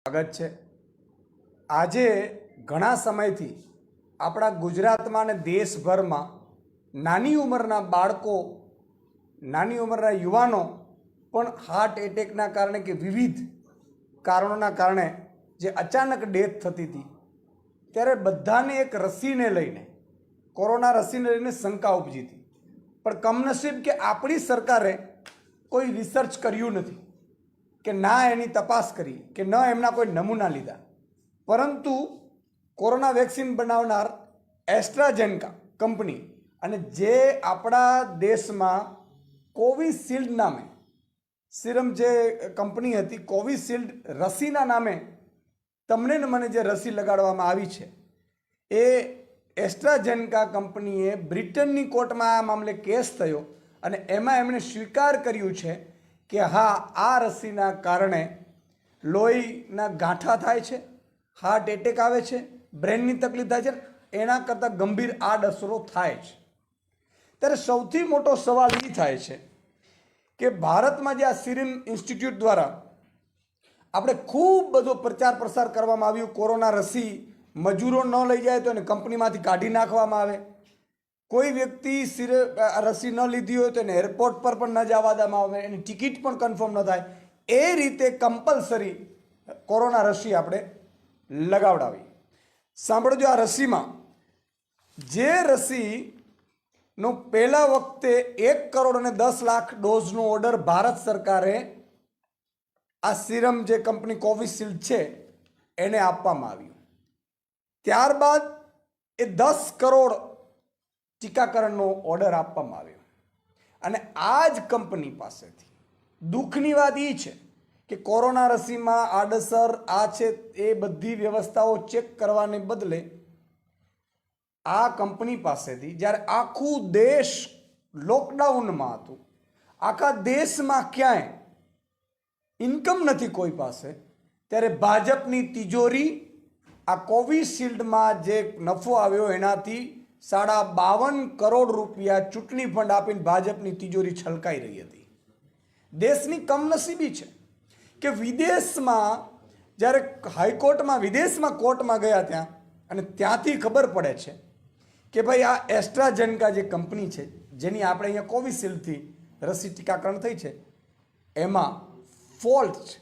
સ્વાગત છે। આજે ઘણા સમયથી આપણા ગુજરાતમાં અને દેશભરમાં નાની ઉંમરના બાળકો, નાની ઉંમરના યુવાનો પણ હાર્ટ એટેકના કારણે કે વિવિધ કારણોના કારણે જે અચાનક ડેથ થતી હતી, ત્યારે બધાને એક રસીને લઈને, કોરોના રસીને લઈને શંકા ઉપજી હતી। પણ કમનસીબ કે આપણી સરકારે કોઈ રિસર્ચ કર્યું નથી કે ના એની તપાસ કરી કે ન એમના કોઈ નમૂના લીધા, પરંતુ કોરોના વેક્સિન બનાવનાર એસ્ટ્રાઝેનેકા કંપની અને જે આપણા દેશમાં કોવિશિલ્ડ નામે સિરમ જે કંપની હતી, કોવિશિલ્ડ રસીના નામે તમને ને મને જે રસી લગાડવામાં આવી છે, એ એસ્ટ્રાઝેનેકા કંપનીએ બ્રિટનની કોર્ટમાં આ મામલે કેસ થયો અને એમાં એમણે સ્વીકાર કર્યું છે કે હા, આ રસીના કારણે લોહીના ગાંઠા થાય છે, હાર્ટ એટેક આવે છે, બ્રેનની તકલીફ થાય છે, એના કરતાં ગંભીર આડઅસરો થાય છે। ત્યારે સૌથી મોટો સવાલ એ થાય છે કે ભારતમાં જે આ સિરમ ઇન્સ્ટિટ્યૂટ દ્વારા આપણે ખૂબ બધો પ્રચાર પ્રસાર કરવામાં આવ્યું, કોરોના રસી મજૂરો ન લઈ જાય તો એને કંપનીમાંથી કાઢી નાખવામાં આવે, કોઈ વ્યક્તિ રસી ન લીધી હોય તો એને એરપોર્ટ પર પણ ન જવા દેવામાં આવે, એની ટિકિટ પણ કન્ફર્મ ન થાય, એ રીતે કમ્પલસરી કોરોના રસી આપણે લગાવડાવી। સાંભળજો, આ રસીમાં જે રસીનો પહેલા વખતે 1,10,00,000 ડોઝનો ઓર્ડર ભારત સરકારે આ સિરમ જે કંપની કોવિશિલ્ડ છે એને આપવામાં આવ્યું, ત્યારબાદ એ 10 કરોડ ટીકાકરણનો ઓર્ડર આપવામાં આવ્યો અને આ જ કંપની પાસેથી દુઃખની વાત એ છે કે કોરોના રસીમાં આડઅસર આ છે એ બધી વ્યવસ્થાઓ ચેક કરવાને બદલે આ કંપની પાસેથી જ્યારે આખું દેશ લોકડાઉનમાં હતું, આખા દેશમાં ક્યાંય ઇન્કમ નથી કોઈ પાસે, ત્યારે ભાજપની તિજોરી આ કોવિશિલ્ડમાં જે નફો આવ્યો એનાથી 52 કરોડ રૂપિયા ચૂંટણી ફંડ આપીને ભાજપની તિજોરી છલકાઈ રહી હતી। દેશની કમનસીબી છે કે વિદેશમાં જ્યારે હાઈકોર્ટમાં વિદેશમાં કોર્ટમાં ગયા ત્યાં અને ત્યાંથી ખબર પડે છે કે ભાઈ આ એસ્ટ્રાઝેનેકા જે કંપની છે જેની આપણે અહીંયા કોવિશિલ્ડથી રસી ટીકાકરણ થઈ છે એમાં ફોલ્ટ છે।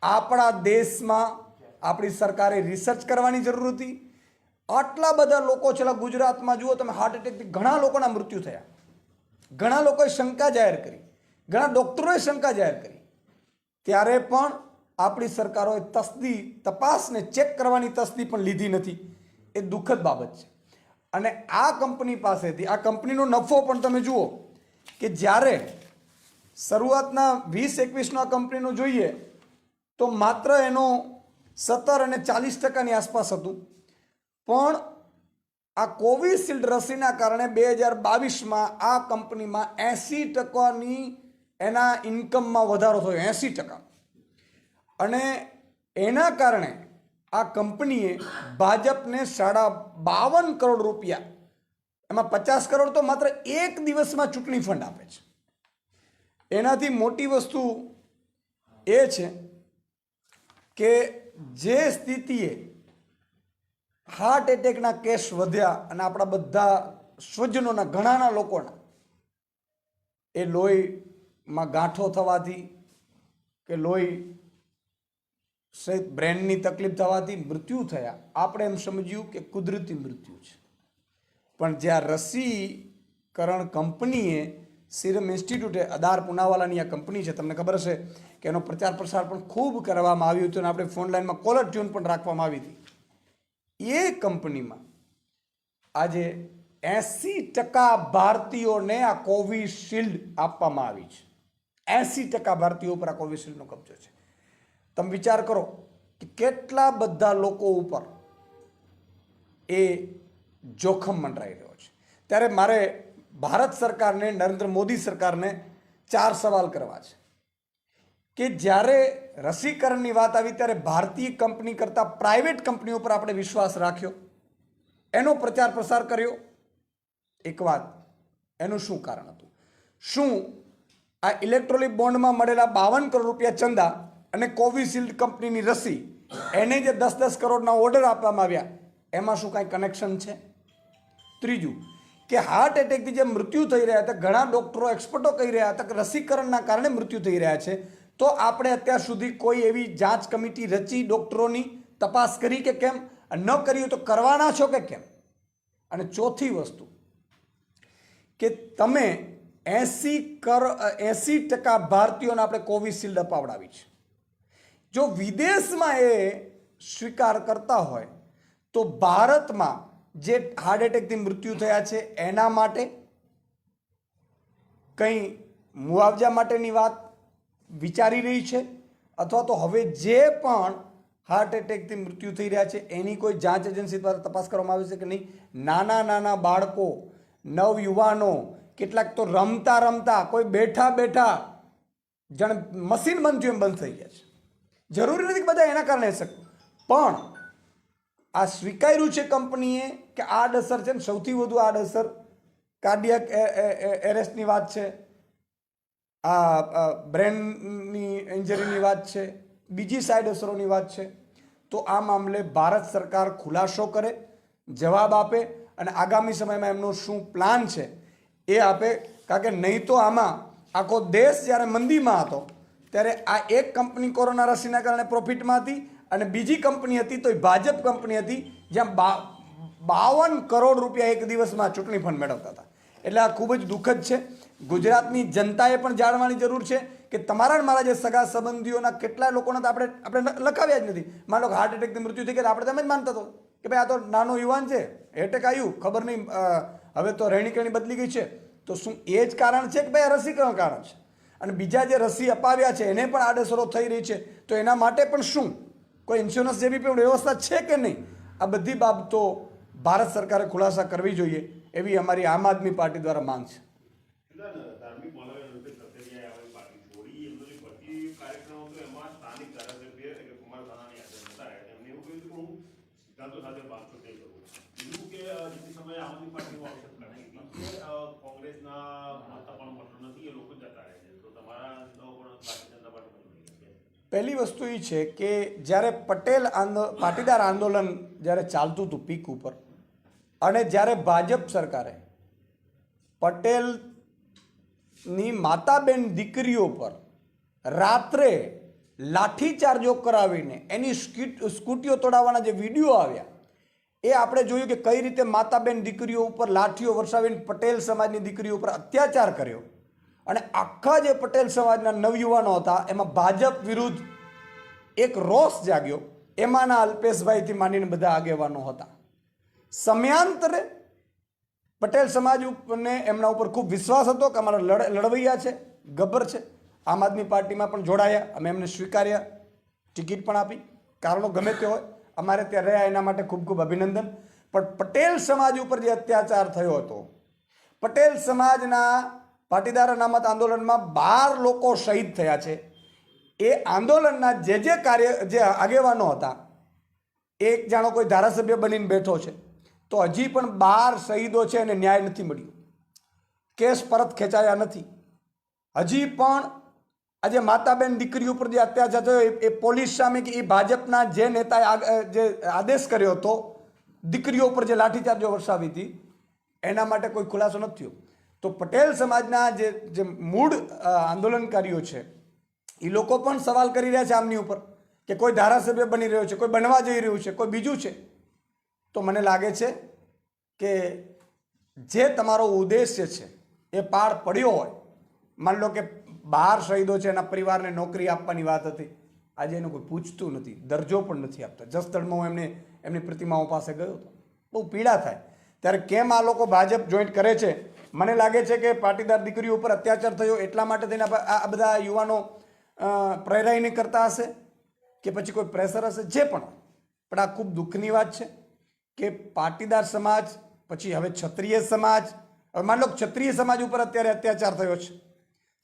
આપણા દેશમાં આપણી સરકારે રિસર્ચ કરવાની જરૂર હતી। આટલા બધા લોકો છેલ્લા ગુજરાતમાં જુઓ તમે, હાર્ટ એટેકથી ઘણા લોકોના મૃત્યુ થયા, ઘણા લોકોએ શંકા જાહેર કરી, ઘણા ડૉક્ટરોએ શંકા જાહેર કરી, ત્યારે પણ આપણી સરકારોએ તપાસને ચેક કરવાની તસ્દી પણ લીધી નથી। એ દુઃખદ બાબત છે। અને આ કંપની પાસેથી, આ કંપનીનો નફો પણ તમે જુઓ કે જ્યારે શરૂઆતના 20-21નો આ કંપનીનો જોઈએ તો માત્ર એનો 17 અને 40% આસપાસ હતું, પણ આ કોવિશિલ્ડ રસીના કારણે 2022માં આ કંપનીમાં 80%ની એના ઇન્કમમાં વધારો થયો, 80%। અને એના કારણે આ કંપનીએ ભાજપને 52 કરોડ રૂપિયા, એમાં 50 કરોડ તો માત્ર એક દિવસમાં ચૂંટણી ફંડ આપે છે। એનાથી મોટી વસ્તુ એ છે કે જે સ્થિતિએ હાર્ટ એટેકના કેસ વધ્યા અને આપણા બધા સ્વજનોના, ઘણાના લોકોના એ લોહીમાં ગાંઠો થવાથી કે લોહી સહિત બ્રેનની તકલીફ થવાથી મૃત્યુ થયા, આપણે એમ સમજ્યું કે કુદરતી મૃત્યુ છે। પણ જે આ રસીકરણ કંપનીએ, સિરમ ઇન્સ્ટિટ્યૂટે, અદાર પૂનાવાલાની આ કંપની છે, તમને ખબર હશે કે એનો પ્રચાર પ્રસાર પણ ખૂબ કરવામાં આવ્યું હતું અને આપણે ફોન લાઈનમાં કોલર ટ્યુન પણ રાખવામાં આવી હતી। એ કંપનીમાં આજે 80% ભારતીયોને આ કોવિશિલ્ડ આપવામાં આવી છે। 80% ભારતીયો ઉપર આ કોવિશિલ્ડનો કબજો છે। તમે વિચાર કરો કે કેટલા બધા લોકો ઉપર એ જોખમ મંડરાઈ રહ્યો છે। ત્યારે મારે ભારત સરકારને, નરેન્દ્ર મોદી સરકારને 4 સવાલ કરવા છે કે જ્યારે રસીકરણની વાત આવી ત્યારે ભારતીય કંપની કરતાં પ્રાઇવેટ કંપનીઓ પર આપણે વિશ્વાસ રાખ્યો, એનો પ્રચાર પ્રસાર કર્યો, એક વાત, એનું શું કારણ હતું? શું આ ઇલેક્ટ્રોનિક બોન્ડમાં મળેલા 52 કરોડ રૂપિયા ચંદા અને કોવિશિલ્ડ કંપનીની રસી એને જે 10-10 કરોડના ઓર્ડર આપવામાં આવ્યા એમાં શું કાંઈ કનેક્શન છે? ત્રીજું કે હાર્ટ એટેકથી જે મૃત્યુ થઈ રહ્યા હતા, ઘણા ડૉક્ટરો એક્સપર્ટો કહી રહ્યા હતા કે રસીકરણના કારણે મૃત્યુ થઈ રહ્યા છે, તો આપણે અત્યાર સુધી કોઈ એવી જાંચ કમિટી રચી ડૉક્ટરોની તપાસ કરી કે કેમ? ન કરી તો કરવાના છો કે કેમ? અને ચોથી વસ્તુ કે તમે 80% ભારતીયોને આપણે કોવિશિલ્ડ અપાવડાવી છે. જો વિદેશમાં એ સ્વીકાર કરતા હોય તો ભારતમાં જે હાર્ટ એટેકથી મૃત્યુ થયા છે એના માટે કંઈ મુઆવજા માટેની વાત વિચારી રહી છે? અથવા તો હવે જે પણ હાર્ટ એટેકથી મૃત્યુ થઈ રહ્યા છે એની કોઈ જાંચ એજન્સી દ્વારા તપાસ કરવામાં આવે છે કે નહીં? નાના નાના બાળકો, નવયુવાનો, કેટલાક તો રમતા રમતા, કોઈ બેઠા બેઠા જાણે મશીન બંધ થયું એમ બંધ થઈ ગયા છે. જરૂરી નથી કે બધા એના કારણે શકતું, પણ આ સ્વીકાર્યું છે કંપનીએ કે આડઅસર છે ને સૌથી વધુ આડઅસર કાર્ડિયક એરેસ્ટની વાત છે, આ બ્રેનની ઇન્જરીની વાત છે, બીજી સાઈડ અસરોની વાત છે. તો આ મામલે ભારત સરકાર ખુલાસો કરે, જવાબ આપે અને આગામી સમયમાં એમનો શું પ્લાન છે એ આપે. કારણ કે નહીં તો આમાં આખો દેશ જ્યારે મંદીમાં હતો ત્યારે આ એક કંપની કોરોના રસીના કારણે પ્રોફિટમાં હતી અને બીજી કંપની હતી તો એ ભાજપ કંપની હતી જ્યાં 52 કરોડ રૂપિયા એક દિવસમાં ચૂંટણી ફંડ મેળવતા હતા. એટલે આ ખૂબ જ દુઃખદ છે. ગુજરાતની જનતાએ પણ જાણવાની જરૂર છે કે તમારા ને મારા જે સગા સંબંધીઓના કેટલા લોકોને તો આપણે લખાવ્યા જ નથી. માનો કે હાર્ટ એટેકથી મૃત્યુ થઈ ગયા આપણે તેમ જ માનતા હતો કે ભાઈ આ તો નાનો યુવાન છે, એટેક આવ્યું, ખબર નહીં, હવે તો રહેણી કરણી બદલી ગઈ છે. તો શું એ જ કારણ છે કે ભાઈ આ રસીકરણ કારણ છે? અને બીજા જે રસી અપાવ્યા છે એને પણ આડઅસરો થઈ રહી છે, તો એના માટે પણ શું કોઈ ઇન્સ્યોરન્સ જેવી પણ વ્યવસ્થા છે કે નહીં? આ બધી બાબતો ભારત સરકારે ખુલાસા કરવી જોઈએ એવી અમારી આમ આદમી પાર્ટી દ્વારા માંગ છે. પહેલી વસ્તુ એ છે કે જ્યારે પાટીદાર આંદોલન જ્યારે ચાલતું હતું પીક ઉપર અને જ્યારે ભાજપ સરકારે પટેલની માતાબેન દીકરીઓ પર રાત્રે લાઠીચાર્જો કરાવીને એની સ્કૂટીઓ તોડાવવાના જે વિડીયો આવ્યા એ આપણે જોયું કે કઈ રીતે માતાબેન દીકરીઓ ઉપર લાઠીઓ વરસાવીને પટેલ સમાજની દીકરીઓ ઉપર અત્યાચાર કર્યો. અને આખા જે પટેલ સમાજના નવયુવાનો હતા એમાં ભાજપ વિરુદ્ધ એક રોષ જાગ્યો. એમાંના અલ્પેશભાઈથી માંડીને બધા આગેવાનો હતા. સમયાંતરે પટેલ સમાજ ઉપરને એમના ઉપર ખૂબ વિશ્વાસ હતો કે અમારા લડવૈયા છે, ગબ્બર છે. આમ આદમી પાર્ટીમાં પણ જોડાયા, અમે એમને સ્વીકાર્યા, ટિકિટ પણ આપી, કારણો ગમે તે હોય, અમારે ત્યાં રહ્યા એના માટે ખૂબ ખૂબ અભિનંદન. પણ પટેલ સમાજ ઉપર જે અત્યાચાર થયો હતો, પટેલ સમાજના પાટીદાર અનામત આંદોલનમાં 12 લોકો શહીદ થયા છે. એ આંદોલનના જે આગેવાનો હતા, એક જાણો કોઈ ધારાસભ્ય બનીને બેઠો છે તો હજી પણ 12 શહીદો છે અને ન્યાય નથી મળ્યો, કેસ પરત ખેંચાયા નથી. હજી પણ આજે માતાબેન દીકરી ઉપર જે અત્યાચાર થયો એ પોલીસ સામે કે એ ભાજપના જે નેતાએ જે આદેશ કર્યો હતો દીકરીઓ ઉપર જે લાઠીચાર્જો વરસાવી હતી એના માટે કોઈ ખુલાસો નથી થયો. તો પટેલ સમાજના જે મૂળ આંદોલનકારીઓ છે એ લોકો પણ સવાલ કરી રહ્યા છે આમની ઉપર કે કોઈ ધારાસભ્ય બની રહ્યો છે, કોઈ બનવા જઈ રહ્યું છે, કોઈ બીજું છે. તો મને લાગે છે કે જે તમારો ઉદ્દેશ્ય છે એ પાર પડ્યો હોય. માન લો કે 12 શહીદો છે, એના પરિવારને નોકરી આપવાની વાત હતી, આજે એનું કોઈ પૂછતું નથી, દરજ્જો પણ નથી આપતા. જસદણમાં હું એમની પ્રતિમાઓ પાસે ગયો હતો, બહુ પીડા થાય. ત્યારે કેમ આ લોકો ભાજપ જોઈન્ટ કરે છે? મને લાગે છે કે પાટીદાર દીકરીઓ ઉપર અત્યાચાર થયો એટલા માટે થઈને આ બધા યુવાનો પ્રેરાઈને કરતા હશે કે પછી કોઈ પ્રેશર હશે, જે પણ આ ખૂબ દુઃખની વાત છે કે પાટીદાર સમાજ પછી હવે ક્ષત્રિય સમાજ, હવે માન લો ક્ષત્રિય સમાજ ઉપર અત્યારે અત્યાચાર થયો છે,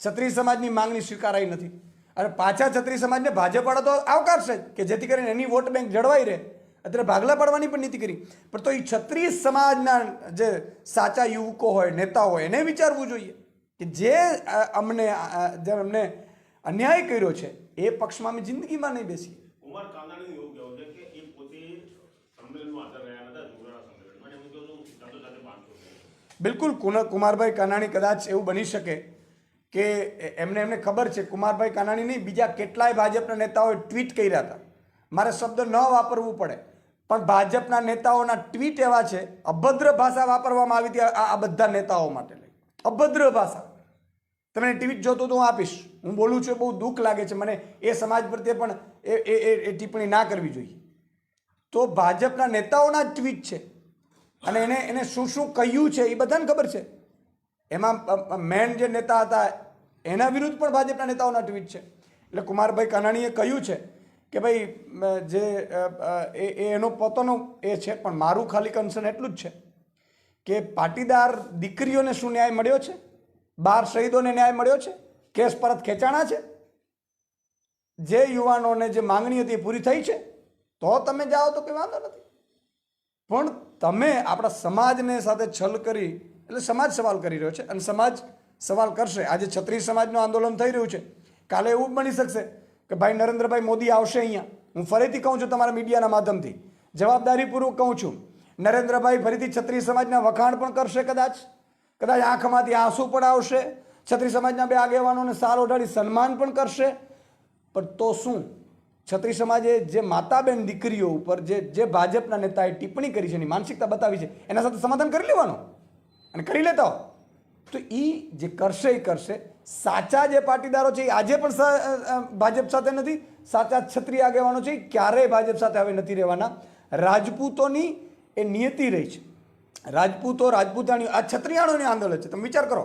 ક્ષત્રિય સમાજની માંગણી સ્વીકારાઈ નથી અને પાછા ક્ષત્રિય સમાજને ભાજપવાળા તો આવકારશે કે જેથી કરીને એની વોટ બેંક જળવાઈ રહે. અત્યારે ભાગલા પાડવાની પણ નીતિ કરી, પણ તો એ ક્ષત્રિય સમાજના જે સાચા યુવકો હોય, નેતા હોય, એને વિચારવું જોઈએ કે જે અમને અન્યાય કર્યો છે એ પક્ષમાં અમે જિંદગીમાં નહીં બેસીએ. કુમાર કાનાણીનું એવું કહેવું છે કે એ પોતે સંમેલનમાં હાજર રહ્યા નતા જુનારા સંમેલનમાં, એમ કહ્યું જાતો જાતે બાંધતો. બિલકુલ કુમારભાઈ કાનાણી કદાચ એવું બની શકે કે એમને ખબર છે. કુમારભાઈ કાનાણી નહીં, બીજા કેટલાય ભાજપના નેતાઓએ ટ્વીટ કર્યા હતા. મારે શબ્દ ન વાપરવું પડે, પણ ભાજપના નેતાઓના ટ્વીટ એવા છે, અભદ્ર ભાષા વાપરવામાં આવી હતી આ બધા નેતાઓ માટે. અભદ્ર ભાષા. તમે ટ્વીટ જોતો તો હું આપીશ. હું બોલું છું, બહુ દુઃખ લાગે છે મને. એ સમાજ પ્રત્યે પણ એ ટિપ્પણી ના કરવી જોઈએ. તો ભાજપના નેતાઓના જ ટ્વીટ છે અને એને શું શું કહ્યું છે એ બધાને ખબર છે. એમાં મેન જે નેતા હતા એના વિરુદ્ધ પણ ભાજપના નેતાઓના ટ્વીટ છે. એટલે કુમારભાઈ કાનાણીએ કહ્યું છે કે ભાઈ જે એનો પોતાનો એ છે, પણ મારું ખાલી કન્સર્ન એટલું જ છે કે પાટીદાર દીકરીઓને શું ન્યાય મળ્યો છે? 12 શહીદોને ન્યાય મળ્યો છે? કેસ પરત ખેંચાણા છે? જે યુવાનોને જે માંગણી હતી એ પૂરી થઈ છે? તો તમે જાઓ તો કંઈ વાંધો નથી. પણ તમે આપણા સમાજને સાથે છલ કરી, એટલે સમાજ સવાલ કરી રહ્યો છે અને સમાજ સવાલ કરશે. આજે છત્રી સમાજનું આંદોલન થઈ રહ્યું છે. કાલે એવું બની શકશે કે ભાઈ નરેન્દ્રભાઈ મોદી આવશે અહીંયા. હું ફરીથી કહું છું તમારા મીડિયાના માધ્યમથી, જવાબદારીપૂર્વક કહું છું, નરેન્દ્રભાઈ ફરીથી છત્રી સમાજના વખાણ પણ કરશે. કદાચ આંખમાંથી આંસુ પણ આવશે. છત્રી સમાજના 2 આગેવાનોને સાલ ઓઢાડી સન્માન પણ કરશે. પણ તો શું? છત્રી સમાજે જે માતાબેન દીકરીઓ ઉપર જે ભાજપના નેતાએ ટિપ્પણી કરી છે, એની માનસિકતા બતાવી છે, એના સાથે સમાધાન કરી લેવાનું અને કરી લેતા હો તો એ જે કરશે એ કરશે. સાચા જે પાટીદારો છે એ આજે પણ ભાજપ સાથે નથી. સાચા ક્ષત્રિય આગેવાનો છે એ ક્યારેય ભાજપ સાથે હવે નથી રહેવાના. રાજપૂતોની એ નિયતિ રહી છે. રાજપૂતાણીઓ, આ ક્ષત્રિયાણોની આંદોલન છે. તમે વિચાર કરો,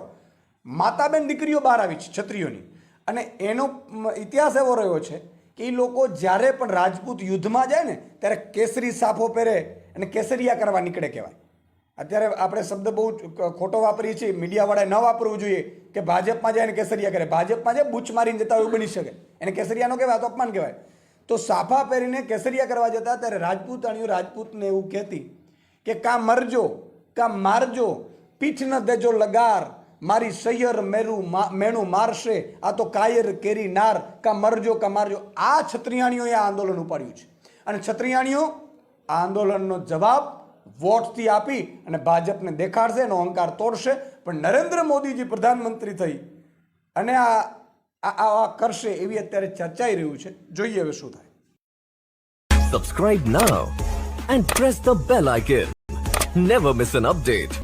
માતાબેન દીકરીઓ બહાર આવી છે ક્ષત્રિયોની, અને એનો ઇતિહાસ એવો રહ્યો છે કે એ લોકો જ્યારે પણ રાજપૂત યુદ્ધમાં જાય ને ત્યારે કેસરી સાફો પહેરે અને કેસરિયા કરવા નીકળે કહેવાય. અત્યારે આપણે શબ્દ બહુ ખોટો વાપરીએ છીએ, મીડિયાવાળાએ ન વાપરવું જોઈએ કે ભાજપમાં જાય ને કેસરિયા કરે. ભાજપમાં જાય બૂચ મારીને જતા એવું બની શકે. એને કેસરિયાનો કહેવાય તો અપમાન કહેવાય. તો સાફા પહેરીને કેસરિયા કરવા જતા ત્યારે રાજપૂતાણીઓ રાજપૂતને એવું કહેતી કે કાં મરજો કાં મારજો, પીઠ ન દેજો લગાર, મારી સૈયર મેણું મારશે, આ તો કાયર કેરી નાર, કાં મરજો કાં મારજો. આ ક્ષત્રિયાણીઓએ આ આંદોલન ઉપાડ્યું છે અને ક્ષત્રિયાણીઓ આ આંદોલનનો જવાબ વોટથી આપી અને ભાજપને દેખાડશે, એનો અહંકાર તોડશે. પણ નરેન્દ્ર મોદીજી પ્રધાનમંત્રી થઈ અને આ કરશે એવી અત્યારે ચર્ચાઈ રહ્યું છે. જોઈએ હવે શું થાય. Subscribe now and press the bell icon. Never miss an update.